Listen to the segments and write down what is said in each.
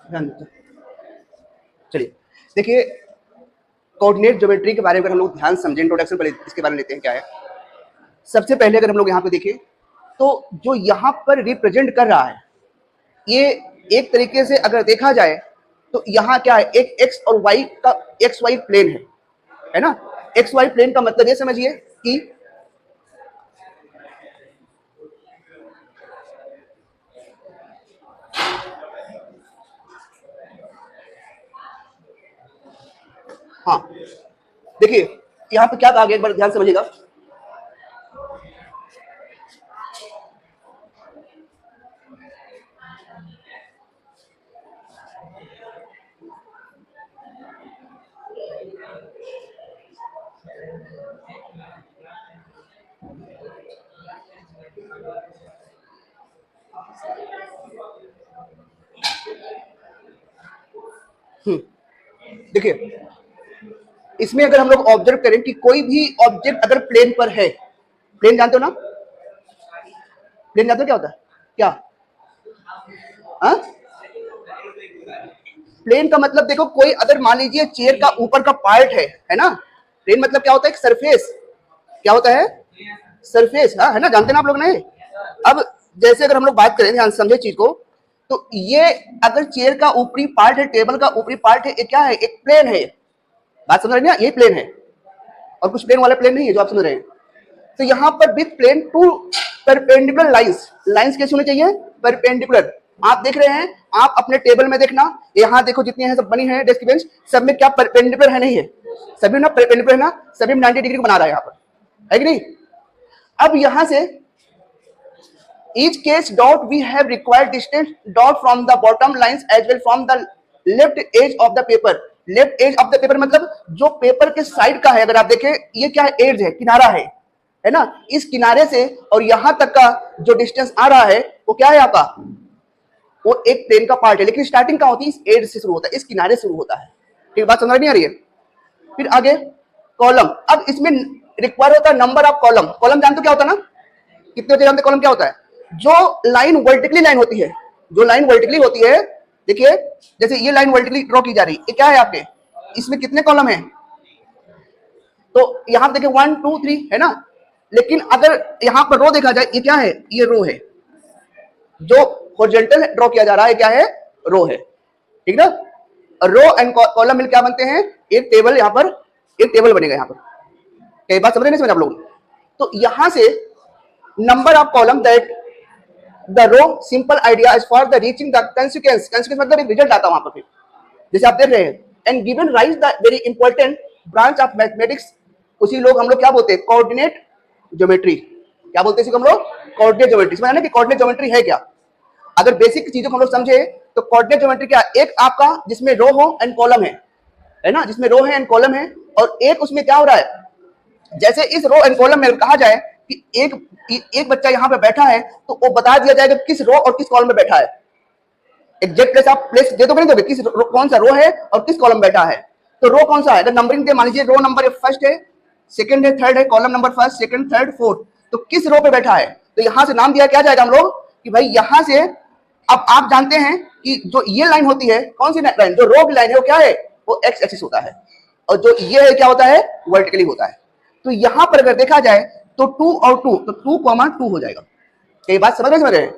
ध्यान दीजिए। चलिए देखिए, कोऑर्डिनेट ज्योमेट्री के बारे में अगर हम लोग ध्यान समझें, इंट्रोडक्शन पहले इसके बारे में लेते हैं क्या है। सबसे पहले अगर हम लोग यहाँ पे देखें तो जो यहाँ पर रिप्रेजेंट कर रहा है, ये एक तरीके से अगर देखा जाए तो यहाँ क्या है, एक एक्स और वाई का एक्स वाई प्लेन है ना। एक्स वाई प्लेन का मतलब ये समझिए कि हाँ देखिए यहाँ पे क्या कहा गया, एक बार ध्यान समझिएगा। देखिए इसमें अगर हम लोग ऑब्जर्व करें कि कोई भी ऑब्जेक्ट अगर प्लेन पर है, प्लेन जानते हो ना, प्लेन जानते हो क्या होता है क्या? हाँ, प्लेन का मतलब देखो, कोई अगर मान लीजिए चेयर का ऊपर का पार्ट है ना। प्लेन मतलब क्या होता है? एक सरफेस। क्या होता है? सरफेस। हाँ है ना, जानते ना आप लोग? नहीं। अब जैसे अगर हम लोग बात करें, ध्यान समझे चीज को, तो ये अगर चेयर का ऊपरी पार्ट है, टेबल का ऊपरी पार्ट है, ये क्या है? एक प्लेन है। बात समझ रहे हैं ना? ये प्लेन है और कुछ प्लेन वाला प्लेन नहीं है जो आप समझ रहे हैं। तो यहाँ पर with plane two perpendicular lines, lines कैसे होनी चाहिए? परपेंडिकुलर। आप देख रहे हैं, आप अपने टेबल में देखना, यहाँ देखो जितनी है सब बनी है डेस्क बेंच, सब में क्या परपेंडिकुलर है? नहीं है। सभी ना परपेंडिकुलर है ना, सभी 90 डिग्री को बना रहा है यहाँ पर, है कि नहीं? अब यहां से each case dot we have required distance dot from the bottom lines as well from the left edge of the paper। Left edge of the paper मतलब जो पेपर के साइड का है। अगर आप देखें, ये क्या है? एज है, किनारा है ना। इस किनारे से और यहां तक का जो डिस्टेंस आ रहा है वो क्या है आपका? वो एक प्लेन का पार्ट है, लेकिन स्टार्टिंग कहां होती है? इस एज से शुरू होता है, इस किनारे से शुरू होता है। ठीक, बात समझ नहीं आ रही है? फिर आगे कॉलम। अब इसमें रिक्वायर होता है नंबर ऑफ कॉलम। कॉलम जानते हो क्या होता है ना? कितने होते जानते? कॉलम क्या होता है? जो लाइन वर्टिकली लाइन होती है, जो लाइन वर्टिकली होती है, देखिए जैसे ये लाइन वर्टिकली ड्रॉ की जा रही है, ये क्या है आपके? इसमें कितने कॉलम है? तो यहां देखिए 1 2 3 है ना। लेकिन अगर यहां पर रो देखा जाए, ये क्या है? ये रो है। जो हॉरिजॉन्टल ड्रॉ किया जा रहा है क्या है? रो है। ठीक ना। रो एंड कॉलम मिल क्या बनते हैं? एक टेबल। यहां पर एक टेबल बनेगा। यहां पर कई बात समझ रहे नहीं समझ आप लोग? तो यहां से number of column that the row simple idea is for the reaching the consequence. Consequence मतलब एक रिजल्ट आता है वहां पर। फिर जैसे आप देख रहे हैं, and given rise the very important branch of mathematics. उसी लोग हम लोग क्या बोलते हैं? Coordinate geometry. क्या बोलते हैं इसी को हम लोग? Coordinate geometry. समझ ना कि कोऑर्डिनेट ज्योमेट्री है क्या? अगर बेसिक चीजों को हम लोग समझे तो कोऑर्डिनेट ज्योमेट्री क्या? एक आपका जिसमें रो हो एंड कॉलम है ना, जिसमें रो है एंड कॉलम है, और एक उसमें क्या हो रहा है? जैसे इस रो एंड कॉलम में कहा जाए कि एक बच्चा यहाँ पे बैठा है, तो वो बता दिया जाएगा किस रो और किस कॉलम में बैठा है। एग्जैक्ट प्लेस आप प्लेस दे दोगे नहीं दोगे? किस कौन सा रो है और किस कॉलम बैठा है। तो रो कौन सा है? अगर नंबरिंग दे, मान लीजिए रो नंबर फर्स्ट है, सेकंड है, थर्ड है, column number first second third fourth, तो किस रो पे बैठा है? तो यहां से नाम दिया क्या जाएगा हम लोग कि भाई यहां से। अब आप जानते हैं कि जो ये लाइन होती है, कौन सी लाइन? जो रो की लाइन है वो क्या है? वो एक्स एक्सिस होता है, और जो ये है क्या होता है? वर्टिकली होता है। तो यहां पर अगर देखा जाए तो 2 और 2, तो 2,2 हो जाएगा। ये बात समझ रहे हैं?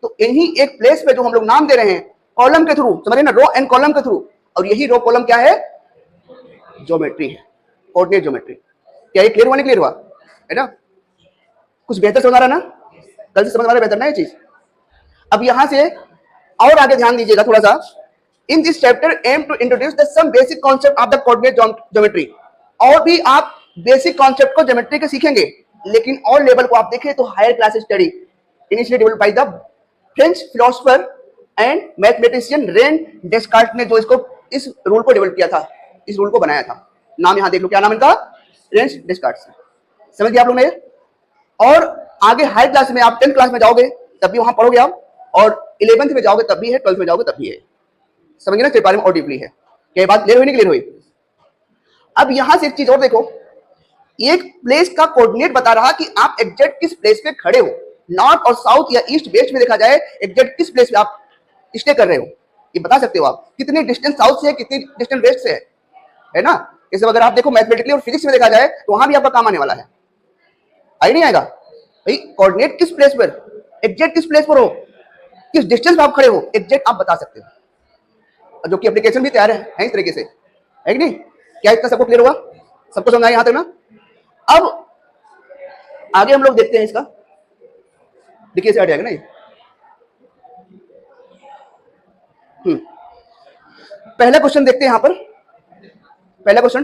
तो यही एक प्लेस पे जो हम लोग नाम दे रहे हैं कॉलम के थ्रू, समझ रहे ना, रो एंड कॉलम के थ्रू, और यही रो कॉलम क्या है? ज्योमेट्री है, कोऑर्डिनेट ज्योमेट्री। क्या ये क्लियर हुआ? नहीं क्लियर हुआ? है ना? कुछ बेहतर समझ आ रहा ना? कल से समझ आ रहा बेहतर ना ये चीज? अब यहां से और आगे ध्यान दीजिएगा थोड़ा सा। In this chapter aim to introduce the some basic concept of the coordinate geometry. और भी आप बेसिक कॉन्सेप्ट को ज्योमेट्री के सीखेंगे, लेकिन और लेवल को आप देखें तो higher class study initially developed by the French philosopher and mathematician Rene Descartes ने जो इसको इस रूल को डेवलप किया था, इस रूल को बनाया था। नाम यहां देख लो, क्या नाम इनका? रेन डेस्कार्ट। समझ गए आप लोग ने? और आगे हाई क्लास में आप 10th क्लास में जाओगे तब भी वहां पढ़ोगे आप, और 11th में जाओगे तब भी है, 12th में जाओगे तब भी है। समझ गए ना? बारे में और डीपली है। क्या बात क्लियर हुई? नहीं क्लियर हुई? अब यहां से एक चीज और देखो, एक प्लेस का कोऑर्डिनेट बता रहा कि आप एग्जैक्ट किस प्लेस पे खड़े हो। नॉर्थ और साउथ या ईस्ट वेस्ट में देखा जाए एग्जैक्ट किस प्लेस पे आप स्टे कर रहे हो। ये बता सकते हो आप कितनी डिस्टेंस साउथ से है, कितनी डिस्टेंस वेस्ट से है ना। इसे अगर आप देखो मैथमेटिकली और फिजिक्स में देखा जाए तो वहां भी आपका काम आने वाला है। आई नहीं आएगा भाई, कोऑर्डिनेट किस प्लेस पर, एग्जैक्ट किस प्लेस पर हो, किस डिस्टेंस पर आप खड़े हो, एग्जैक्ट आप बता सकते हो, जो कि एप्लीकेशन भी तैयार है इस तरीके से, है कि नहीं। क्या इतना सबको क्लियर हुआ, सबको समझ आया यहां तक ना। अब आगे हम लोग देखते हैं इसका, देखिए इसे हट जाएगा ना ये। पहला क्वेश्चन देखते हैं यहां पर, पहला क्वेश्चन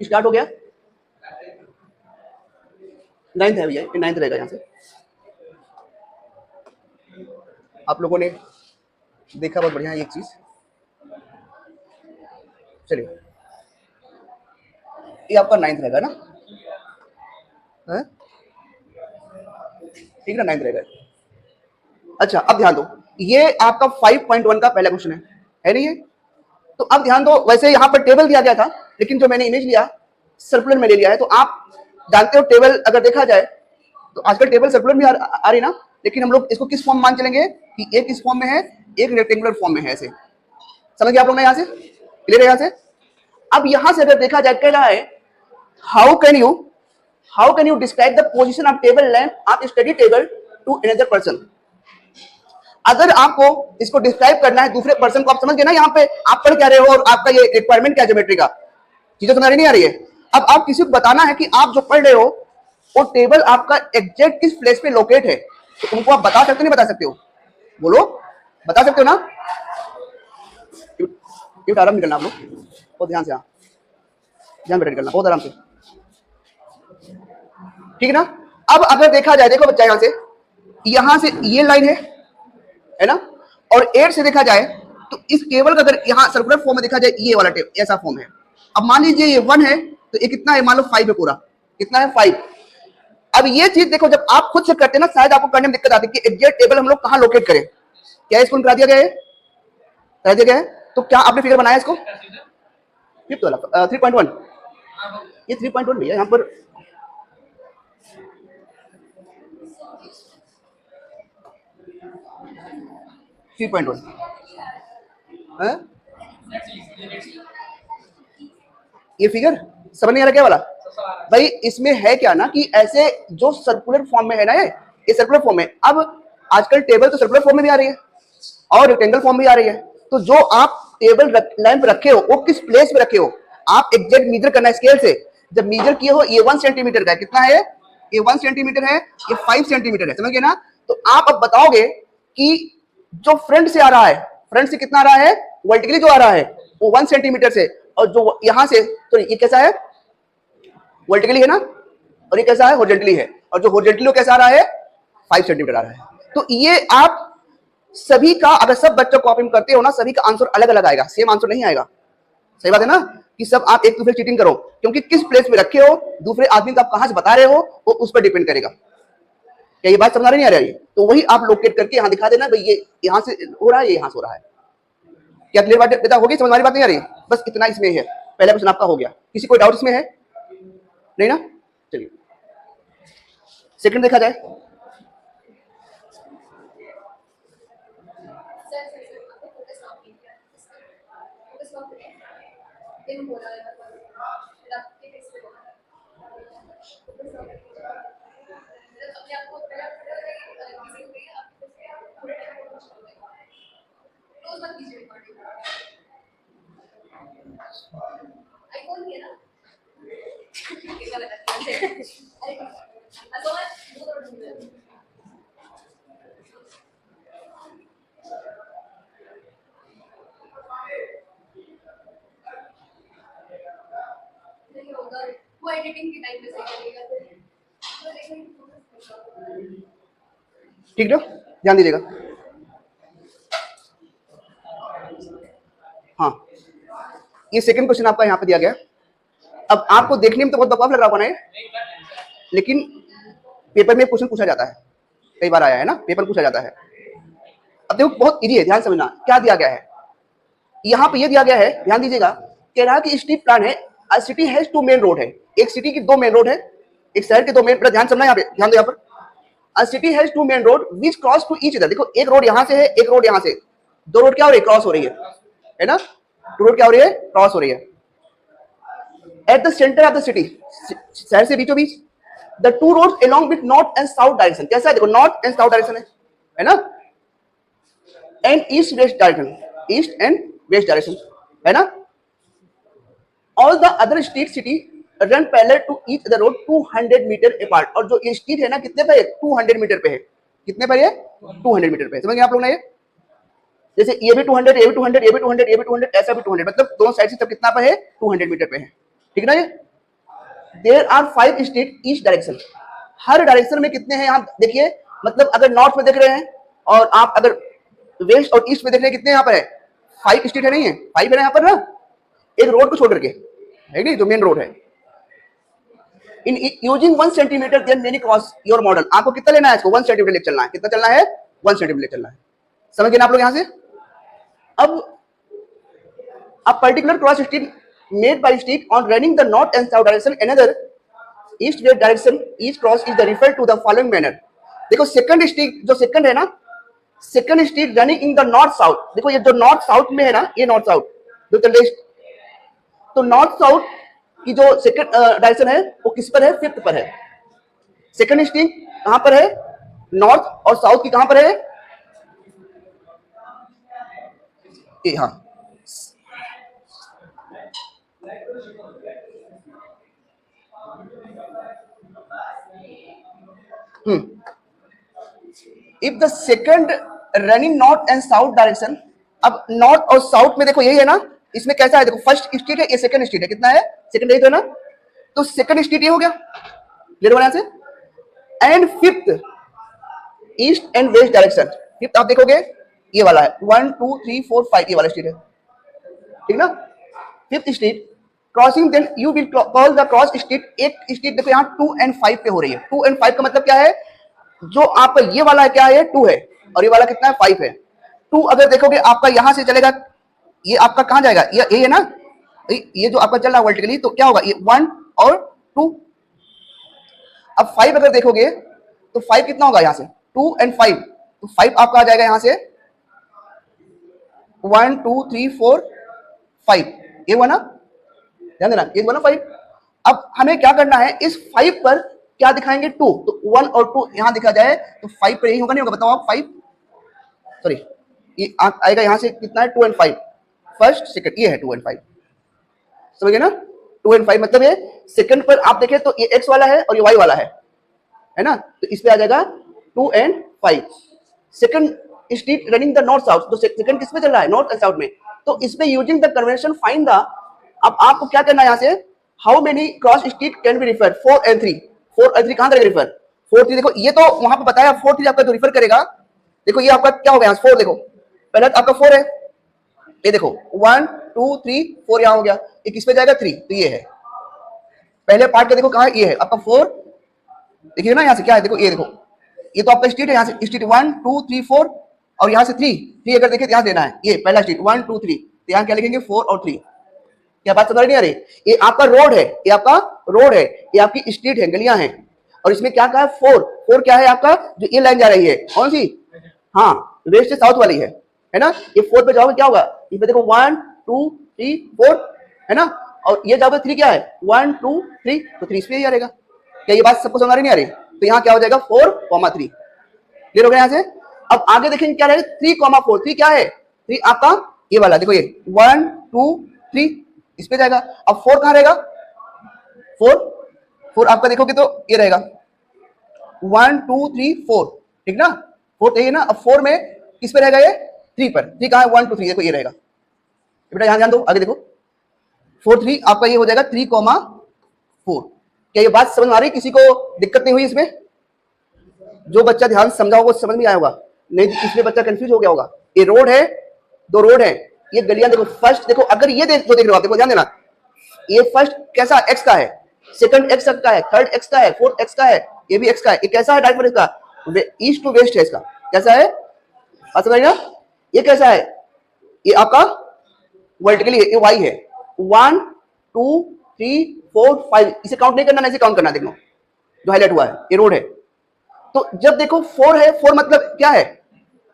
स्टार्ट हो गया, 9th है भैया, 9th रहेगा यहां से। आप लोगों ने देखा बहुत बढ़िया है एक चीज, चलिए ये आपका 9th रहेगा ना, है ठीक ना, 9th रहेगा। अच्छा अब ध्यान दो, ये आपका 5.1 का पहला क्वेश्चन है नहीं ये। तो अब ध्यान दो, वैसे यहाँ पर टेबल दिया गया था, लेकिन जो मैंने इमेज लिया सर्कुलर में ले लिया है। तो आप जानते हो टेबल अगर देखा जाए तो आजकल टेबल सर्कुलर में आ रही ना, लेकिन हम लोग इसको किस फॉर्म मान चलेंगे कि एक इस फॉर्म में है, एक रेक्टेंगुलर फॉर्म में है, ऐसे समझ गए आप लोग ना, यहाँ से क्लियर है यहाँ से। अब यहां से अगर देखा जाए कह रहा है how can you describe the position of table lamp of study table to another person. अगर आपको इसको डिस्क्राइब करना है दूसरे पर्सन को, आप समझ गए ना यहाँ पे आप पढ़ क्या रहे हो और आपका ये रिक्वायरमेंट क्या ज्योमेट्री का, चीजें समझ नहीं आ रही है। अब आप किसी को बताना है कि आप जो पढ़ रहे हो वो टेबल आपका एग्जैक्ट किस प्लेस पे लोकेट है, तो उनको आप बता सकते नहीं बता सकते हो, बोलो बता सकते हो ना। ये आराम निकलना आप लोग बहुत ध्यान से, हाँ ध्यान बैठ निकलना बहुत आराम से, ठीक है ना। अब अगर देखा जाए, देखो बच्चा यहां से ये लाइन है ना, और 8 से देखा जाए तो इस टेबल का अगर यहाँ सर्कुलर फॉर्म में देखा जाए ये वाला टेबल ऐसा फॉर्म है। अब मान लीजिए ये 1 है तो ये कितना है, मान लो 5 है, पूरा कितना है 5। अब ये चीज देखो जब आप खुद से करते हैं ना, शायद आपको करने में दिक्कत आती है कि एग्जैक्ट टेबल हम लोग कहाँ लोकेट करें। क्या इसको करा दिया गया है, करा दिया गया है। तो क्या आपने फिगर बनाया इसको, 3.1, ये 3.1 भैया यहाँ पर, ये फिगर समझ नहीं आ रहा क्या वाला भाई। इसमें है क्या ना कि ऐसे जो सर्कुलर फॉर्म में है ना, ये सर्कुलर फॉर्म में। अब आजकल टेबल तो सर्कुलर फॉर्म में भी आ रही है और रेक्टेंगल फॉर्म भी आ रही है। तो जो आप टेबल लैंप रखे हो वो किस प्लेस पे रखे हो, आप एग्जैक्ट मीजर करना है स्केल से। जब मीजर किए हो ये 1 सेंटीमीटर का है, कितना है ये 1 सेंटीमीटर है, ये 5 सेंटीमीटर है, समझ गए ना। तो आप अब बताओगे कि जो फ्रंट से आ रहा है, फ्रंट से कितना आ रहा है, वर्टिकली जो आ रहा है वो 1 सेंटीमीटर से, और जो यहां से तो ये कैसा है, वर्टिकली है ना, और ये कैसा है हॉरिजॉन्टली है, और जो हॉरिजॉन्टली कैसा आ रहा है 5 सेंटीमीटर आ रहा है। तो ये आप सभी का अगर सब बच्चों कॉपी करते हो ना, सभी का आंसर अलग अलग आएगा, सेम आंसर नहीं आएगा। सही बात है ना कि सब आप एक दूसरे चीटिंग करो, क्योंकि किस प्लेस में रखे हो, दूसरे आदमी को आप कहां से बता रहे हो वो उस पर डिपेंड करेगा। क्या ये बात समझ नहीं आ रही है। तो वही आप लोकेट करके यहाँ दिखा देना भाई ये यहाँ से हो रहा है, ये यहाँ से हो रहा है। क्या क्लियर बात बेटा होगी, समझ वाली बात नहीं आ रही, बस इतना इसमें है। पहला क्वेश्चन आपका हो गया, किसी कोई डाउट इसमें है नहीं ना। चलिए सेकंड देखा जाए, ठीक है ध्यान दीजिएगा। हाँ ये सेकंड क्वेश्चन आपका यहाँ पे दिया गया। अब आपको देखने में तो बहुत बकवास लग रहा होगा ना, लेकिन पेपर में क्वेश्चन पूछा जाता है, कई बार आया है ना, पेपर पूछा जाता है। अब देखो बहुत इजी है, ध्यान समझना क्या दिया गया है। यहाँ पे ये दिया गया है, ध्यान दीजिएगा, कह रहा है कि स्ट्रीट प्लान है, अ सिटी हैज 2 मेन रोड है, एक सिटी की 2 मेन रोड है, एक शहर के 2 मेन, ध्यान समझना यहाँ पे, ध्यान दो यहाँ पर। A city has 2 main road which cross to each other. देखो एक रोड यहाँ से है, एक रोड यहाँ से, दो रोड क्या हो रही है, क्रॉस हो रही है ना, दो रोड क्या हो रही है, क्रॉस हो रही है। At the centre of the city, शहर से बीचों बीच, the two roads along with north and south direction, कैसा है देखो, नॉर्थ एंड साउथ डायरेक्शन है ना, and east west direction, east and west direction, है ना। All the other street city run parallel to each other road 200 metre apart, और जो ये स्ट्रीट है ना कितने पे है, 200 मीटर पे है, कितने पर है, 200 मीटर पे, समझ गए आप लोग ना। ये जैसे ये भी 200, ये भी 200, ये भी 200, ये भी 200, ऐसा भी 200, मतलब दोनों साइड से सब कितना पर है, 200 मीटर पे है, ठीक ना। ये there are 5 street each direction, हर डायरेक्शन में कितने हैं, यहाँ देखिए, मतलब अगर नॉर्थ में देख रहे हैं और आप अगर वेस्ट और ईस्ट में देख रहे हैं, कितने यहाँ पर है, 5 स्ट्रीट है, नहीं है 5 है ना यहाँ पर ना, एक रोड को छोड़ करके है नहीं, जो मेन रोड है। In using 1 centimetre then many cross your model, आपको कितना लेना है इसको, 1 सेंटीमीटर लेकर चलना है, कितना चलना है, 1 सेंटीमीटर लेकर चलना है, समझ गए ना आप लोग यहाँ से। अब particular cross street made by street on running the north and south direction another east west direction, each cross is the refer to the following manner. देखो सेकंड स्ट्रीट, जो सेकंड है ना, second street running in the north south, देखो ये जो north south में है ना, ये नॉर्थ साउथ जो चल रही, तो नॉर्थ साउथ की जो सेकंड डायरेक्शन है वो किस पर है, 5th पर है। सेकंड स्ट्रीट कहां पर है, नॉर्थ, और साउथ की कहां पर है, ये हाँ, if the second running north and south direction, अब नॉर्थ और साउथ में देखो यही है ना, इसमें कैसा है देखो, फर्स्ट स्ट्रीट है, ये सेकंड स्ट्रीट है, कितना है, सेकंड यही तो है ना, तो सेकंड स्ट्रीट ये हो गया, क्लियर बना से, and 5th east and west direction, 5th आप देखोगे ये वाला है, 1 2 3 4 5 ये वाला स्ट्रीट है, ठीक ना, 5th street crossing, then you will call the cross street, एक स्ट्रीट देखो यहाँ 2 and 5 पे हो रही है, 2 and 5 का मतलब क्या है, जो आपका ये वाला है क्या है, 2 है, और ये वाला कितना है, 5 है। 2 अगर देखोगे आपका यहां से चलेगा, ये आपका कहां जाएगा, ये है ना, ये जो आपका चल रहा है वर्टिकली, तो क्या होगा, ये 1 और 2। अब 5 अगर देखोगे तो 5 कितना होगा यहाँ से, 2 and 5, तो 5 आपका आ जाएगा यहाँ से 1 2 3 4 5, ये हुआ ना, ध्यान देना, ये हुआ ना 5। अब हमें क्या करना है, इस 5 पर क्या दिखाएंगे, 2, तो 1 और 2 यहां दिखा जाए तो 5 पर यही होगा, नहीं होगा, बताओ आप, 5 सॉरी, ये आएगा यहां से कितना है, 2 and 5, फर्स्ट सेकंड, ये है 2 and 5, समझ गए ना, 2 and 5 मतलब ये सेकंड पर आप देखें तो ये x वाला है और ये y वाला है ना, तो इस पे आ जाएगा 2 and 5। Second street running the north south, तो सेकंड किस पे चल रहा है, नॉर्थ एंड साउथ में, तो इसमें using the convention find the, अब आपको क्या करना है यहाँ से, how many cross street can be refer, 4 and 3, 4 और 3 कहां करेगा रिफर, 4 3, देखो ये तो वहां पे बताया 4 3 आपका तो रिफर करेगा, देखो ये आपका क्या हो गया, 4 देखो, पहले तो आपका 4 है, ये देखो 1 2 3 4 यहां हो गया, ये किस पे जाएगा, 3, तो ये है पहले पार्ट का, देखो कहां है, ये है आपका 4, देखिए ना यहाँ से क्या है, देखो ये देखो, ये तो आपका स्ट्रीट है, यहाँ से स्ट्रीट 1 2 3 4, और यहाँ से 3 अगर देखिए यहाँ देना है, ये पहला स्ट्रीट 1 2 3, तो यहाँ क्या लिखेंगे 4 और 3, क्या बात समझ नहीं आ रही, ये आपका रोड है, ये आपका रोड है, ये आपकी स्ट्रीट है, गलियां हैं, और इसमें क्या कहा है, 4 क्या है आपका, जो ये लाइन जा रही है, कौन सी, हाँ वेस्ट से साउथ वाली है ना, ये 4 पे जाओगे क्या होगा, इस पे देखो 1 2 3 4 है ना, और ये जाओगे 3 क्या है, 1 2 3, तो 3 पे ही आ रहेगा, क्या ये बात सबको समझ नहीं आ रही, तो यहाँ क्या हो जाएगा 4,3, क्लियर हो गया यहाँ से। अब आगे देखेंगे क्या रहेगा, 3,4, 3 क्या है, 3 आपका ये वाला, देखो ये 1 2 3 इस पे जाएगा, अब 4 कहां रहेगा, 4 आपका देखोगे तो ये रहेगा 1 2 3 4, ठीक ना, 4 तो ये ना, अब 4 में किस पे रहेगा, ये 3 पर, 3 कहां है, 1 2 3, देखो ये रहेगा, बेटा यहां ध्यान दो, आगे देखो 4 3 आपका ये हो जाएगा 3,4, क्या ये बात समझ में आ रही, किसी को दिक्कत नहीं हुई इसमें, जो बच्चा ध्यान समझा होगा समझ में आया होगा, नहीं इसमें बच्चा कंफ्यूज हो गया होगा। ये रोड है, 2 रोड है, ये गलियां देखो, फर्स्ट देखो, अगर ये देख रहे हो आप, देखो ध्यान देना, ये फर्स्ट कैसा x का है, सेकंड x का है, थर्ड x का है, फोर्थ x का है, ये भी x का है, ये कैसा है डायरेक्ट इसका, ईस्ट टू वेस्ट है, इसका कैसा है, समझ ना, ये कैसा है, ये आपका वर्टिकली ये y है, 1 2 3 4 5, इसे काउंट नहीं करना, नहीं काउंट करना, देखो जो हाईलाइट हुआ है ये रोड है, तो जब देखो 4 है, 4 मतलब क्या है,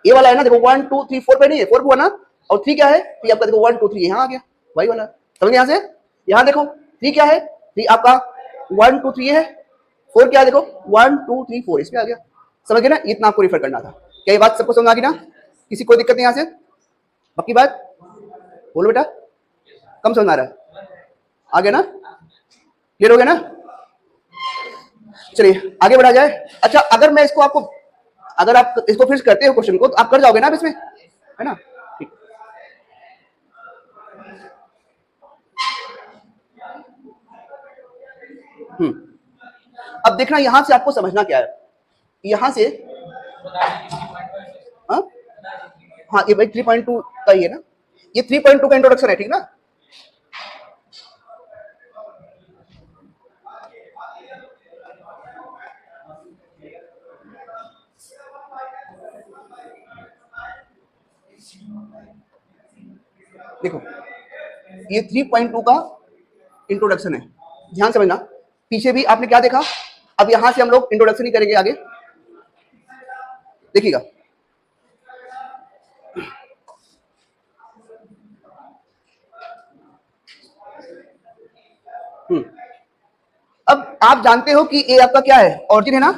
ये वाला है ना, देखो 1 2 3 4 पे नहीं है, 4 हुआ ना, और 3 क्या है, 3 आपका देखो 1 2 3 यहाँ आ गया, वही वाला समझ गए। यहाँ से यहाँ देखो 3 क्या है, 3 आपका 1 2 3 है, 4 क्या है देखो 1 2 3 4 इसमें आ गया, समझ गए ना। इतना आपको रेफर करना था। क्या ये बात सबको समझ आ गई ना, किसी कोई दिक्कत नहीं यहाँ से, पक्की बात बोलो बेटा, कम समझ आ रहा है, आ गया ना, क्लियर हो गया ना। चलिए आगे बढ़ा जाए। अच्छा अगर मैं इसको आपको, अगर आप इसको फिर करते हो क्वेश्चन को तो आप कर जाओगे ना अब इसमें, है ना, ठीक। अब देखना यहां से आपको समझना क्या है, यहां से हाँ हाँ ये भाई 3.2 का ही है ना, ये 3.2 का इंट्रोडक्शन है, ठीक ना। देखो ये 3.2 का इंट्रोडक्शन है, ध्यान समझना। पीछे भी आपने क्या देखा, अब यहां से हम लोग इंट्रोडक्शन ही करेंगे आगे, देखिएगा। अब आप जानते हो कि ये आपका क्या है, ऑरिजिन है ना,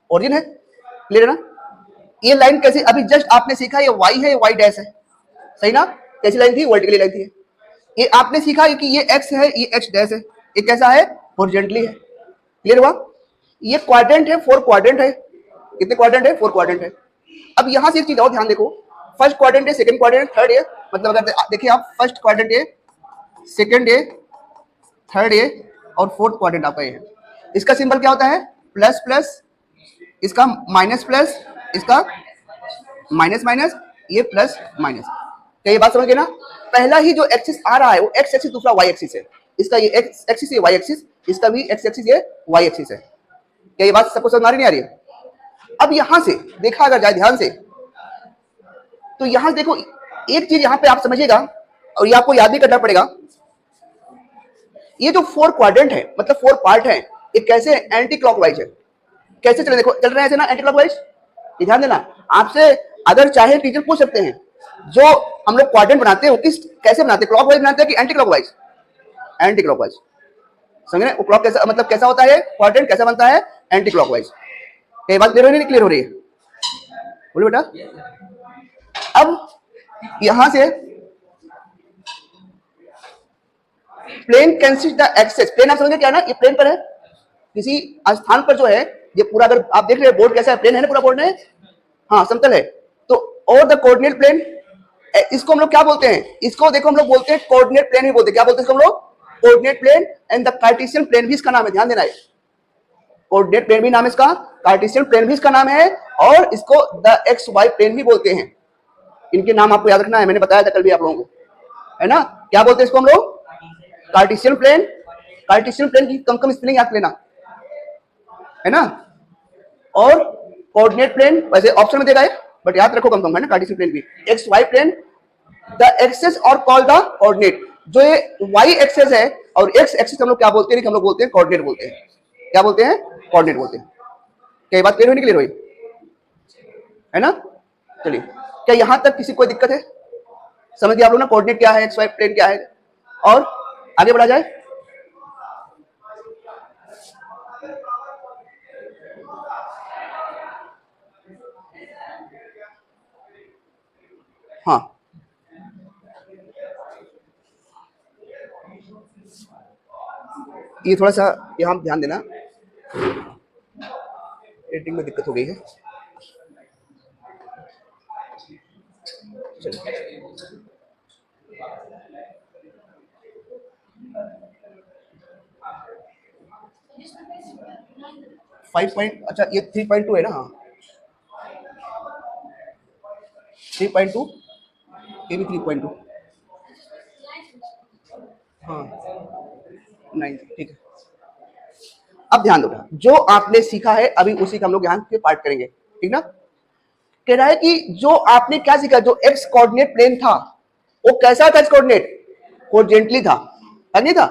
ऑरिजिन है, क्लियर है ना। ये लाइन कैसे, अभी जस्ट आपने सीखा ये वाई है, ये वाई डैश है, सही ना। कैसी लाइन थी, वर्टिकली लाइन थी। ये आपने सीखा कि ये एक्स है, ये एक्स डैश है, ये कैसा है, हॉरिजॉन्टली है, क्लियर हुआ। ये क्वाड्रेंट है, 4 क्वाड्रेंट है, कितने क्वाड्रेंट है, 4 क्वाड्रेंट है। अब यहां से एक चीज और ध्यान देखो, फर्स्ट क्वाड्रेंट है, सेकंड क्वाड्रेंट, थर्ड है, मतलब अगर देखिए आप फर्स्ट क्वाड्रेंट है, सेकंड है, थर्ड है और फोर्थ क्वाड्रेंट आपका है। इसका सिंबल क्या होता है, प्लस प्लस, इसका माइनस प्लस, इसका माइनस माइनस, ये प्लस माइनस। क्या ये बात समझ गए ना। पहला ही जो एक्सिस आ रहा है वो एक्स एक्सिस, दूसरा वाई एक्सिस है, इसका ये एक्स एक्सिस, ये वाई एक्सिस, इसका भी एक्स एक्सिस, ये वाई एक्सिस है। क्या ये बात सबको समझ आ रही नहीं आ रही है। अब यहां से देखा अगर जाए ध्यान से, तो यहां देखो एक चीज यहां पे आप समझिएगा, और ये आपको याद भी करना पड़ेगा। ये जो 4 क्वाड्रेंट है, मतलब 4 पार्ट है, ये कैसे एंटी क्लॉकवाइज है, कैसे चले, देखो चल रहे हैं ना एंटी क्लॉकवाइज। ये ध्यान देना, आपसे अगर चाहे टीचर पूछ सकते हैं, जो हम लोग क्वाड्रेंट बनाते हैं वो किस कैसे बनाते हैं, क्लॉकवाइज बनाते हैं कि एंटी क्लॉकवाइज, एंटी क्लॉकवाइज, समझ रहे। क्लॉक कैसा मतलब कैसा होता है, क्वाड्रेंट कैसा बनता है, एंटी क्लॉकवाइज। ये बात क्लियर हो रही है, क्लियर हो रही है, बोलो बेटा। अब यहां से plane consist the axes, plane आप समझे क्या है ना, ये प्लेन पर है, किसी स्थान पर जो है, ये पूरा अगर आप देख रहे हैं बोर्ड कैसा है, प्लेन है ना पूरा बोर्ड में, हाँ समतल है। तो और द कोऑर्डिनेट प्लेन, इसको हम लोग क्या बोलते हैं, इसको देखो हम लोग बोलते हैं कोऑर्डिनेट प्लेन ही बोलते हैं, क्या बोलते हैं इसको हम लोग, coordinate plane. And the Cartesian plane भी इसका नाम है, ध्यान देना है, कोऑर्डिनेट प्लेन भी नाम है इसका, कार्टेशियन प्लेन भी इसका नाम है, और इसको द एक्स वाई प्लेन भी बोलते हैं। इनके नाम आपको याद रखना है, मैंने बताया था कल भी आप लोगों को, है ना। क्या बोलते हैं इसको हम लोग, कार्टेशियन प्लेन। कार्टेशियन प्लेन की कम स्पेलिंग याद लेना, है ना। और कोऑर्डिनेट प्लेन वैसे ऑप्शन में देगा है, बट याद रखो कम है ना, कार्टेशियन प्लेन भी। X Y plane, the axes और कॉल द कोऑर्डिनेट, जो ये वाई एक्सेस है और एक्स एक्सेस हम लोग क्या बोलते हैं, हम लोग बोलते हैं कोऑर्डिनेट बोलते हैं, क्या बोलते हैं, कोऑर्डिनेट बोलते हैं। क्या ये बात क्लियर हुई, क्लियर हुई, है ना। चलिए, क्या यहां तक किसी कोई दिक्कत है, समझ गया आप लोग ना, कोऑर्डिनेट क्या है, एक्स वाई प्लेन क्या है। और आगे बढ़ा जाए। हाँ ये थोड़ा सा यहाँ ध्यान देना, एडिटिंग में दिक्कत हो गई है। फाइव पॉइंट, अच्छा ये 3.2 है ना, हाँ 3.2, ये भी 3.2, हाँ 9, ठीक है। अब ध्यान दो, जो आपने सीखा है अभी उसी का हम लोग यहाँ पे पार्ट करेंगे, ठीक ना। कह रहा है कि जो आपने क्या सीखा, जो एक्स कोऑर्डिनेट प्लेन था वो कैसा था, एक्स कोऑर्डिनेट हॉरिजॉन्टली था, नहीं था।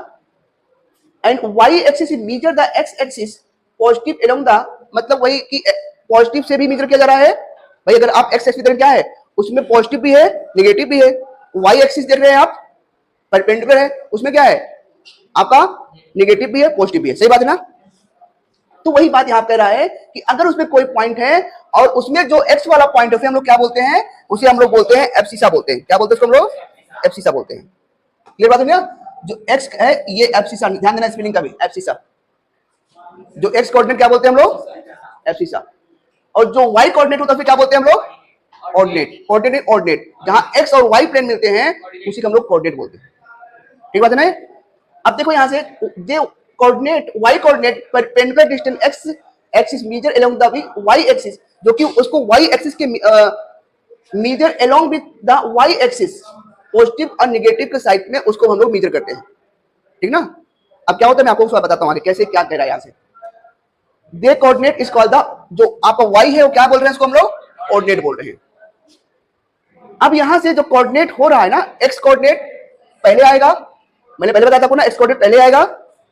And Y axis measure the X axis positive along the, मतलब वही कि पॉजिटिव से भी मेजर किया जा रहा है भाई अगर आप एक्स एक्सिस देख क्या है, उसमें पॉजिटिव भी है निगेटिव भी है। वाई एक्सिस देख रहे हैं आप, परपेंडिकुलर है, उसमें क्या है आपका निगेटिव भी है पॉजिटिव भी है, सही बात है ना। तो वही बात यहां कह रहा है कि अगर उसमें कोई पॉइंट है और उसमें जो एक्स वाला पॉइंट है उसे हम लोग क्या बोलते हैं, उसे हम लोग बोलते हैं एब्सिसा बोलते हैं। क्या बोलते हैं उसको हम लोग, एब्सिसा बोलते हैं। क्लियर बात है ना। जो एक्स है ये एब्सिसा, ध्यान देना स्पेलिंग का भी, एब्सिसा। जो एक्स कोऑर्डिनेट क्या बोलते हैं हम लोग, एब्सिसा। और जो वाई कोऑर्डिनेट होता है फिर क्या बोलते हैं हम लोग, ऑर्डिनेट। कोऑर्डिनेट ऑर्डिनेट, जहां एक्स और वाई प्लेन मिलते हैं उसी को हम लोग कोऑर्डिनेट बोलते हैं। ठीक बात है ना। अब देखो यहां से जो coordinate y coordinate perpendicular distance x axis measure along the y axis, जो कि उसको y एक्सिस के measure along with the y axis, positive और नेगेटिव के साइड में उसको हम लोग मेजर करते हैं। ठीक ना। अब क्या होता है मैं आपको बताता हूं आगे कैसे क्या कह रहा है यहां से। They coordinate is called the, जो आपका y है वो क्या बोल रहे हैं, इसको हम लोग कोऑर्डिनेट बोल रहे हैं। अब यहां से जो कोऑर्डिनेट हो रहा है ना, x कोऑर्डिनेट पहले आएगा, मैंने पहले बताया था ना, x कोऑर्डिनेट पहले आएगा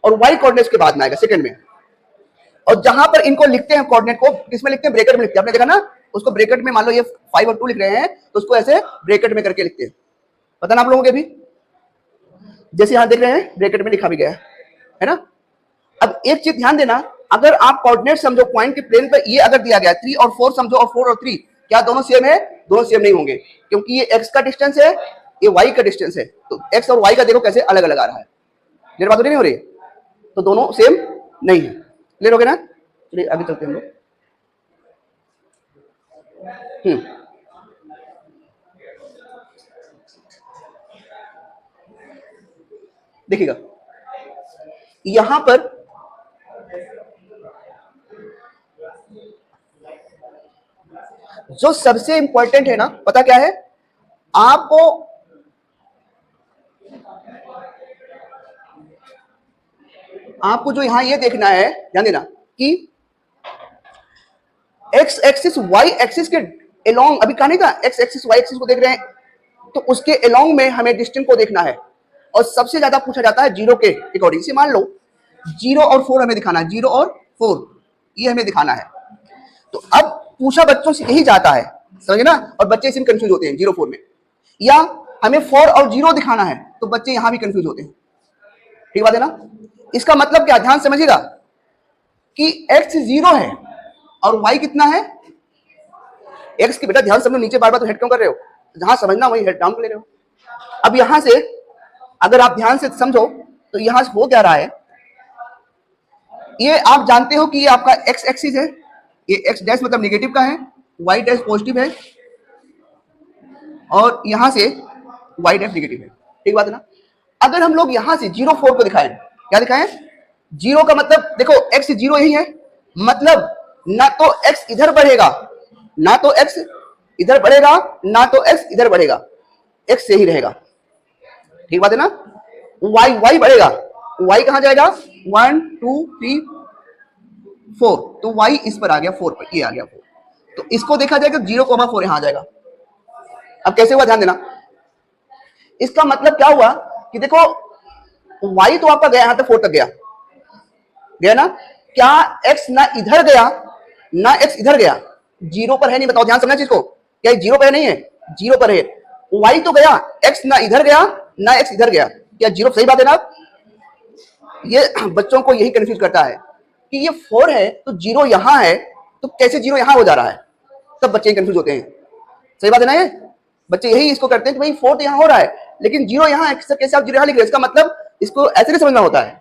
और y कोऑर्डिनेट के बाद में आएगा सेकंड में। और जहां पर इनको लिखते हैं कोऑर्डिनेट को किसमें लिखते हैं, ब्रैकेट में लिखते हैं। आपने देखा ना, उसको ब्रैकेट में, मान लो ये 5 और 2 लिख रहे हैं तो उसको ऐसे ब्रैकेट में करके लिखते हैं, पता ना आप लोगों के भी, जैसे यहां देख रहे हैं ब्रैकेट में लिखा भी गया है ना। अब एक चीज ध्यान देना, अगर आप कोऑर्डिनेट समझो पॉइंट के प्लेन पर, ये अगर दिया गया 3 और 4 समझो, और 4 और 3 क्या दोनों सेम है, दोनों सेम नहीं होंगे, क्योंकि ये x का डिस्टेंस है, ये y का डिस्टेंस है। तो x और y का देखो कैसे अलग अलग आ रहा है। क्लियर बात नहीं हो रही, तो दोनों सेम नहीं है। क्लियर हो गया ना। चलिए आगे चलते हैं हम लोग। देखिएगा यहां पर जो सबसे इंपॉर्टेंट है ना, पता क्या है आपको, आपको जो यहां ये देखना है, ध्यान देना कि एक्स एक्सिस वाई एक्सिस के अलोंग, अभी कहा नहीं था एक्स एक्सिस वाई एक्सिस को देख रहे हैं, तो उसके अलोंग में हमें डिस्टेंस को देखना है। और सबसे ज्यादा पूछा जाता है जीरो के अकॉर्डिंग से। मान लो 0 और 4 हमें दिखाना है, 0 और 4 ये हमें दिखाना है। तो अब पूछा बच्चों से यही जाता है, समझे ना। और बच्चे इसमें कंफ्यूज होते हैं 0 4 में, या हमें 4 और 0 दिखाना है तो बच्चे यहां भी कंफ्यूज होते हैं। ठीक बात है ना। इसका मतलब क्या, ध्यान समझिएगा कि x 0 है और y कितना है, x की, बेटा ध्यान समझो, नीचे बार बार तो हेड क्यों कर रहे हो, जहां समझना वही हेड डाउन कर ले रहे हो। अब यहां से अगर आप ध्यान से समझो तो यहां से हो क्या रहा है, ये आप जानते हो कि ये आपका x एक्सिस है, ये x डैश मतलब नेगेटिव का है, y डैश पॉजिटिव है, और यहां से y डैश नेगेटिव है। ठीक बात है ना। अगर हम लोग यहां से 0 4 को दिखाएं, क्या दिखाएं, 0 का मतलब देखो x 0 यही है, मतलब ना तो x इधर बढ़ेगा, ना तो x इधर बढ़ेगा, ना तो x इधर बढ़ेगा, x से ही रहेगा। ठीक बात है ना। y बढ़ेगा, y कहां जाएगा, 1 2 3 4, तो y इस पर आ गया 4 पर, ये आ गया 4, तो इसको देखा जाएगा 0,4 यहां आ जाएगा। अब कैसे हुआ ध्यान देना, इसका मतलब क्या हुआ कि देखो y तो आपका गया यहां तक 4 तक गया, गया ना, क्या x ना इधर गया ना x इधर गया, 0 पर है नहीं, बताओ ध्यान समझना चीज को, क्या 0 पर नहीं है, 0 पर है। y तो गया, x ना इधर गया ना x इधर गया, क्या 0, सही बात है ना। ये बच्चों को यही कंफ्यूज करता है कि ये 4 है तो 0 यहां है, तो कैसे 0 यहां हो जा रहा है, तब बच्चे कंफ्यूज होते हैं। सही बात है ना, ये बच्चे यही इसको करते हैं कि भाई 4 तो यहां हो रहा है लेकिन 0 यहां है, कैसे आप 0 यहां लिख रहे हैं, इसका मतलब इसको ऐसे नहीं समझना होता है।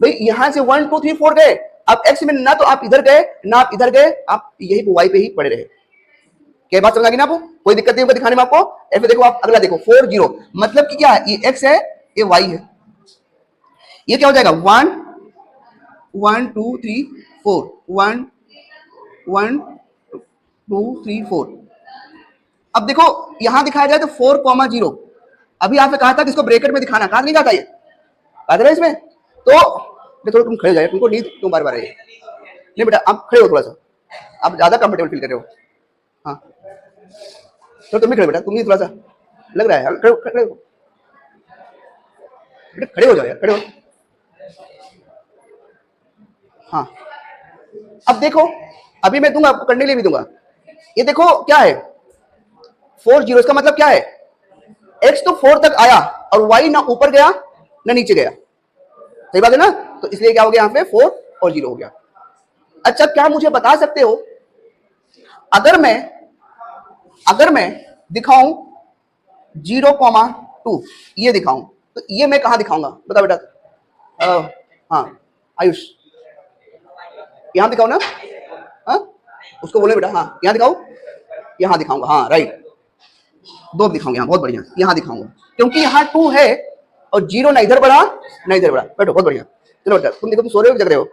भाई यहां से 1 2 3 4 गए, अब x में ना तो आप इधर गए ना आप इधर गए, आप यही y पे ही पड़े रहे। क्या बात समझ आ गई ना आपको, कोई दिक्कत नहीं होगा दिखाने में आपको। ऐसे देखो आप अगला देखो 4 0, मतलब कि क्या है, ये x है ये y है, ये क्या हो जाएगा 1 1 2 3 4, 1 1 2 3 4। अब देखो यहां दिखाया जाए तो 4,0, अभी आपने कहा था कि इसको ब्रैकेट में दिखाना, कहा नहीं कहा था, ये कहा था इसमें। तो थोड़ा तुम खड़े जाए, तुमको नींद क्यों बार बार है, नहीं बेटा आप खड़े हो, थोड़ा सा आप ज्यादा कंफर्टेबल फील कर रहे हो। हाँ तो तुम भी खड़े बेटा, तुम भी थोड़ा सा लग रहा है, खड़े खड़े बेटा, खड़े हो जाओ यार, खड़े हो। हाँ अब देखो, अभी मैं दूंगा आपको, करने के लिए भी दूंगा, ये देखो क्या है 4 जीरो, इसका मतलब क्या है x तो 4 तक आया और y ना ऊपर गया ना नीचे गया, सही बात है ना। तो इसलिए क्या हो गया यहाँ पे 4 और 0 हो गया। अच्छा क्या मुझे बता सकते हो अगर मैं दिखाऊं 0,2 ये दिखाऊं तो ये मैं कहां दिखाऊंगा बता बेटा। हाँ आयुष यहां दिखाओ ना, हाँ उसको बोले बेटा, हाँ यहां दिखाओ, यहां दिखाऊंगा, हाँ राइट, दो दिखाऊंगा यहाँ, बहुत बढ़िया यहां दिखाऊंगा क्योंकि यहाँ 2 है और 0 ना इधर बढ़ा ना इधर बढ़ा। बैठो बहुत बढ़िया। चलो बेटा तुम देखो, तुम सो रहे हो जग रहे हो।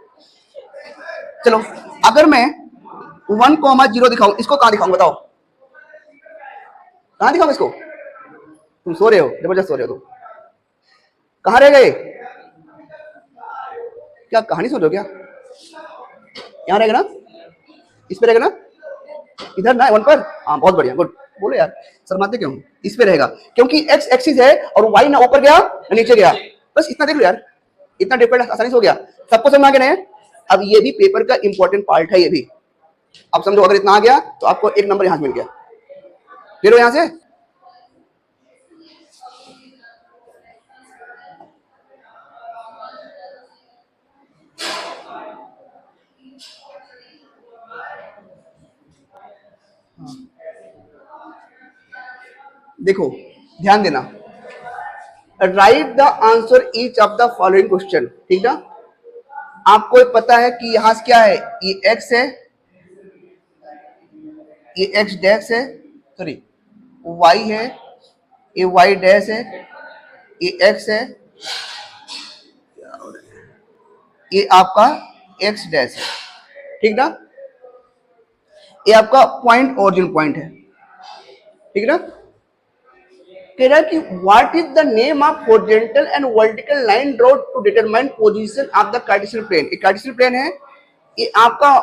चलो अगर मैं 1,0 दिखाऊं, इसको कहां दिखाऊं बताओ, कहां दिखाऊं इसको। तुम सो रहे हो, जबरदस्त सो रहे हो तुम, कहां रह गए, क्या कहानी सोचो क्या, यहाँ रहेगा ना, इस पे रहेगा ना, इधर ना 1 पर, हाँ बहुत बढ़िया गुड, बोलो यार शर्माते क्यों, इस पे रहेगा क्योंकि x एक्सिस है और y ना ऊपर गया ना नीचे गया, बस इतना देख लो यार, इतना डिफरेंट आसानी से हो गया, सबको समझ आ गया। अब ये भी पेपर का इंपॉर्टेंट पार्ट है, ये भी अब समझो, अगर इतना आ गया तो आपको 1 नंबर यहां से मिल गया, ले लो यहां से। देखो ध्यान देना, right the answer each of the following question, ठीक ना। आपको पता है कि यहां से क्या है, ये x है, ये x डैश है, सॉरी y है, ये y डैश है, ये x है, ये आपका x डैश है, ठीक ना। ये आपका पॉइंट ओरिजिन पॉइंट है, ठीक ना। कह रहा है कि what is the name of horizontal and vertical line drawn to determine position of the Cartesian plane. ये कार्टेशियन प्लेन है, ये आपका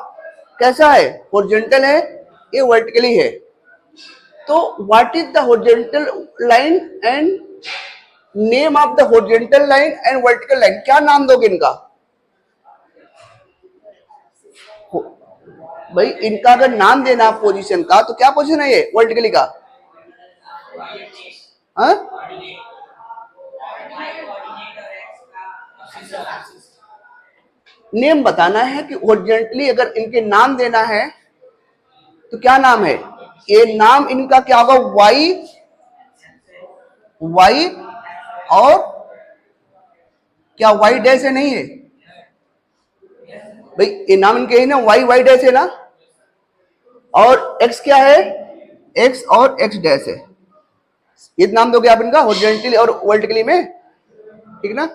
कैसा है, हॉरिजॉन्टल है, ये वर्टिकली है। तो what is the horizontal line and name of the horizontal line and vertical line, क्या नाम दोगे इनका भाई, इनका अगर नाम देना पोजीशन का तो क्या पोजीशन है ये वर्टिकली का, हाँ नेम बताना है कि हॉरिजॉन्टली अगर इनके नाम देना है तो क्या नाम है, ये नाम इनका क्या होगा, वाई वाई और क्या वाई डैश है, नहीं है भाई, ये नाम इनके है ना, वाई वाई डैश है ना, और एक्स क्या है, एक्स और एक्स डैश है, ये नाम दोगे आप इनका हॉरिजॉन्टली और वर्टिकली में, ठीक ना।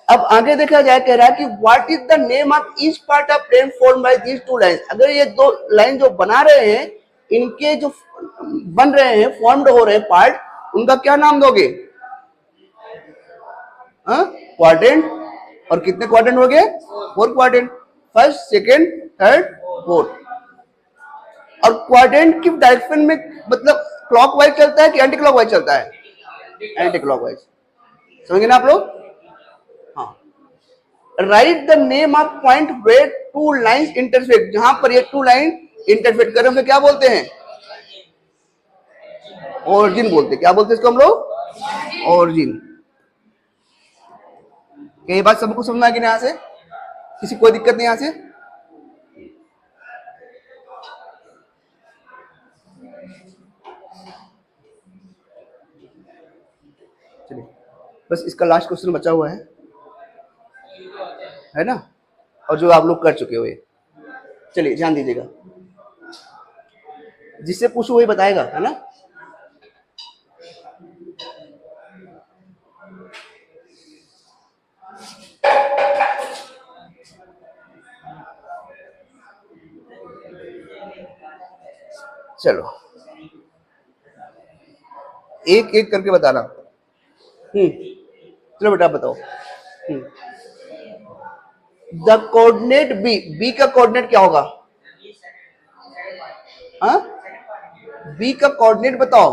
अब आगे देखा जाए, कह रहा है कि what is the name of each part of plane form by these two lines. अगर ये दो लाइन जो बना रहे हैं, इनके जो बन रहे हैं, फॉर्म्ड हो रहे हैं पार्ट, उनका क्या नाम दोगे, क्वाड्रेंट, और कितने क्वाड्रेंट हो गए, 4 quadrant, first second third fourth. और क्वाड्रेंट की डायरेक्शन में मतलब क्लॉकवाइज चलता है कि एंटी क्लॉकवाइज चलता है, एंटी क्लॉकवाइज, समझे ना आप लोग। Write the name of point where 2 lines intersect, जहां पर ये 2 लाइन इंटरसेक्ट कर रहे हैं, क्या बोलते हैं, ओरिजिन बोलते हैं, क्या बोलते हैं इसको हम लोग, ओरिजिन। ये बात सबको समझना है कि नहीं, यहां से किसी कोई दिक्कत नहीं यहां से। चलिए बस इसका लास्ट क्वेश्चन बचा हुआ है ना, और जो आप लोग कर चुके हो ये, चलिए ध्यान दीजिएगा, जिससे पूछो वही बताएगा, है ना। चलो एक एक करके बताना। चलो बेटा बताओ, द कोऑर्डिनेट बी, बी का कोऑर्डिनेट क्या होगा, हाँ बी का कोऑर्डिनेट बताओ,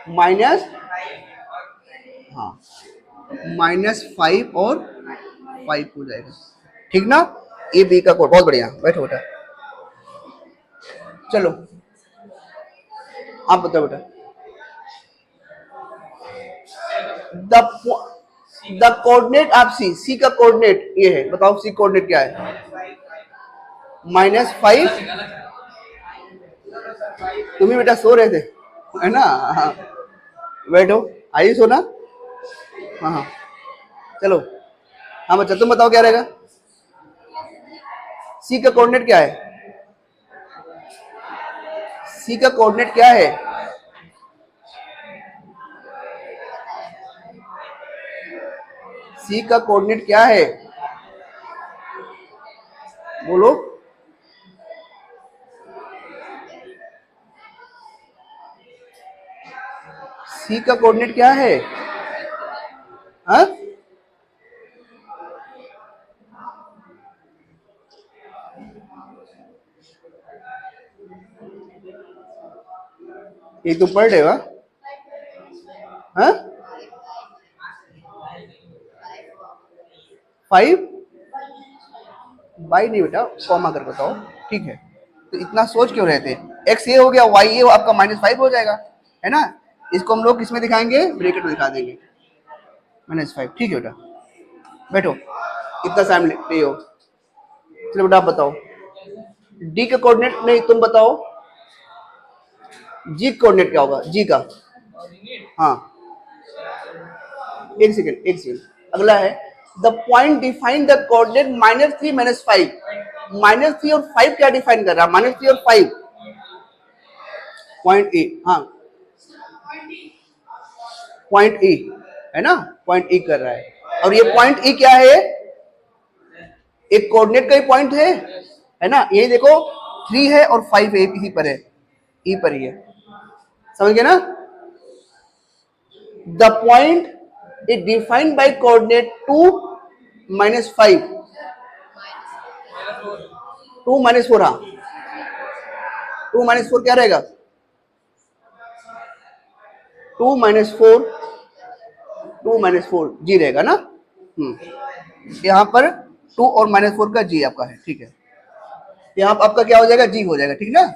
माइनस, हाँ -5 और 5 हो जाएगा, ठीक ना। ए बी का कोड, बहुत बढ़िया, बैठो बेटा। चलो आप बताओ बेटा। द कोऑर्डिनेट ऑफ सी, सी का कोऑर्डिनेट ये है, बताओ सी कोऑर्डिनेट क्या है? -5। तुम ही बेटा सो रहे थे, है ना? हाँ बैठो, आई सोना। हाँ हाँ चलो, हाँ बच्चा तुम बताओ क्या रहेगा? सी का कोऑर्डिनेट क्या है? सी का कोऑर्डिनेट क्या है? सी का कोऑर्डिनेट क्या है? बोलो। सी का कोऑर्डिनेट क्या है? हाँ ये तुम पढ़ रहे हो? हाँ 5 बाई नहीं बेटा, कॉमा कर बताओ, ठीक है। तो इतना सोच क्यों रहे थे? एक्स ये हो गया, वाई ये हो, आपका -5 हो जाएगा, है ना? इसको हम लोग किसमें दिखाएंगे? ब्रैकेट में दिखा देंगे, -5, ठीक है बेटा। बैठो, इतना टाइम नहीं हो। चलो बेटा आप बताओ, डी का कोऑर्डिनेट नहीं तुम बताओ, जी कोऑर्डिनेट क्या होगा? जी का, हाँ एक सेकेंड, अगला है the point define the coordinate -3 -5। -3 और 5 क्या डिफाइन कर रहा है? -3 और 5 पॉइंट ए, हाँ पॉइंट ए है ना, पॉइंट ए कर रहा है। और ये पॉइंट ए क्या है? एक कोऑर्डिनेट का ही पॉइंट है ना? ये देखो 3 है और 5 है, इसी पर है, ई पर ही है, समझ गए ना? The point is defined by coordinate 2 -5, 2 -4, हाँ 2 -4 क्या रहेगा? 2 -4, 2 -4 जी रहेगा ना। यहाँ पर 2 और -4 का जी आपका है, ठीक है। यहाँ पर आपका क्या हो जाएगा? जी हो जाएगा, ठीक ना?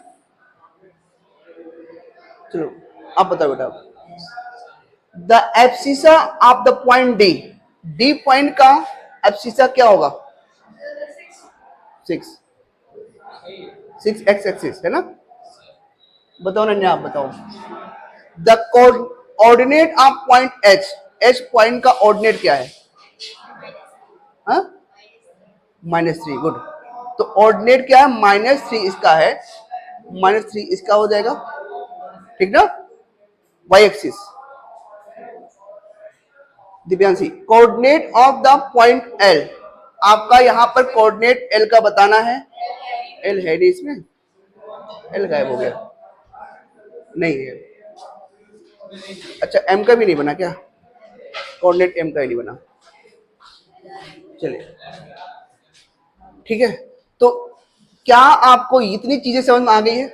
चलो आप बताओ बेटा, the abscissa of the point D, D point का एब्सिसा क्या होगा? 6 एक्स एक्सिस है ना? बताओ ना, आप बताओ। The coordinate of point H, H point का ऑर्डिनेट क्या है? हाँ -3, गुड। तो ऑर्डिनेट क्या है? -3 इसका है, -3 इसका हो जाएगा, ठीक ना? Y axis. Divyanshi, coordinate of the point L, आपका यहाँ पर कोऑर्डिनेट एल का बताना है। एल है नहीं इसमें, एल गायब हो गया, नहीं है। अच्छा एम का भी नहीं बना क्या? कोऑर्डिनेट एम का ही नहीं बना, चलिए ठीक है। तो क्या आपको इतनी चीजें समझ में आ गई है?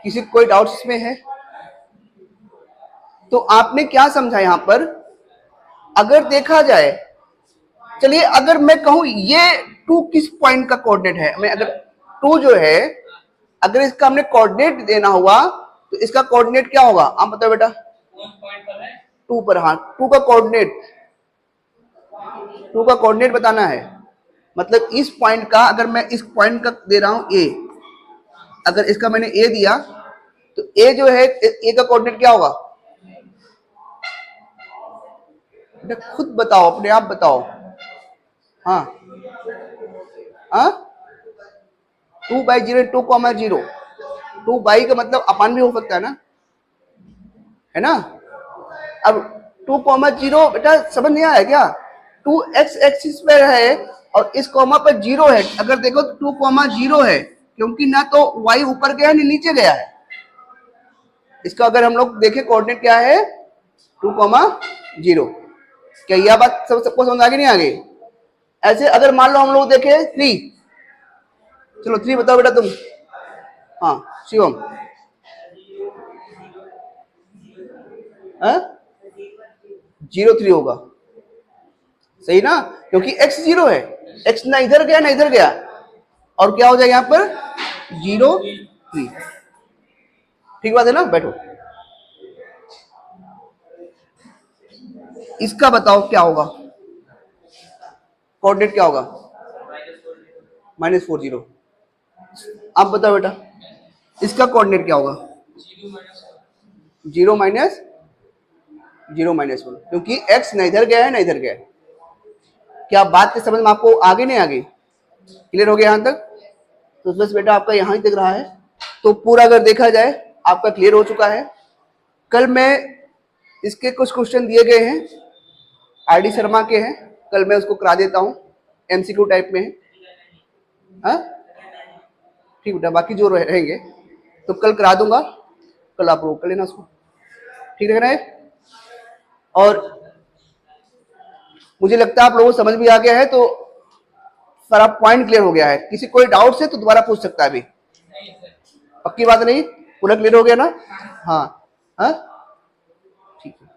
किसी को कोई डाउट इसमें है? तो आपने क्या समझा यहां पर? अगर देखा जाए, चलिए अगर मैं कहूं ये 2 किस पॉइंट का कोऑर्डिनेट है, मैं अगर 2 जो है, अगर इसका हमने कोऑर्डिनेट देना हुआ तो इसका कोऑर्डिनेट क्या होगा? आप बताओ बेटा। 2 पर, हाँ 2 का कोऑर्डिनेट, 2 का कोऑर्डिनेट बताना है। मतलब इस पॉइंट का, अगर मैं इस पॉइंट का दे रहा हूं ए, अगर इसका मैंने ए दिया तो ए जो है, ए का कोऑर्डिनेट क्या होगा? खुद बताओ, अपने आप बताओ। हाँ हाँ 2/0, 2,0, 2 का मतलब अपान भी हो सकता है ना, है ना? अब 2,0 बेटा समझ नहीं आया क्या? 2 एक्स एक्सिस पे है और इस कॉमा पर 0 है। अगर देखो तो 2,0 है, क्योंकि ना तो y ऊपर गया ना नीचे गया है। इसका अगर हम लोग देखें कोऑर्डिनेट क्या है? 2,0। क्या यह बात सबको समझ आ गई नहीं आ गई? ऐसे अगर मान लो हम लोग देखें 3, चलो 3 बताओ बेटा तुम। हाँ शिवम, 0 3 होगा, सही ना? क्योंकि x 0 है, एक्स ना इधर गया ना इधर गया, और क्या हो जाएगा यहाँ पर 0 3। ठीक बात है ना? बैठो, इसका बताओ क्या होगा, कोऑर्डिनेट क्या होगा? -40। आप बताओ बेटा, इसका कोऑर्डिनेट क्या होगा? 0 -1, क्योंकि x ना इधर गया है ना इधर गया है। क्या बात के समझ में आपको आगे नहीं आगे? क्लियर हो गया यहां तक? तो बस बेटा आपका यहां ही दिख रहा है, तो पूरा अगर देखा जाए आपका क्लियर हो चुका है। कल मैं इसके कुछ क्वेश्चन दिए गए हैं, आरडी शर्मा के हैं, कल मैं उसको करा देता हूं, एमसीक्यू टाइप में है। हाँ ठीक बेटा, बाकी जो रहेंगे तो कल करा दूंगा, कल आप लोग कर लेना उसको, ठीक है ना? और मुझे लगता है आप लोगों को समझ भी आ गया है, तो सारा पॉइंट क्लियर हो गया है। किसी कोई डाउट है तो दोबारा पूछ सकता है अभी, पक्की बात नहीं? पूरा क्लियर हो गया ना? हाँ हाँ ठीक है।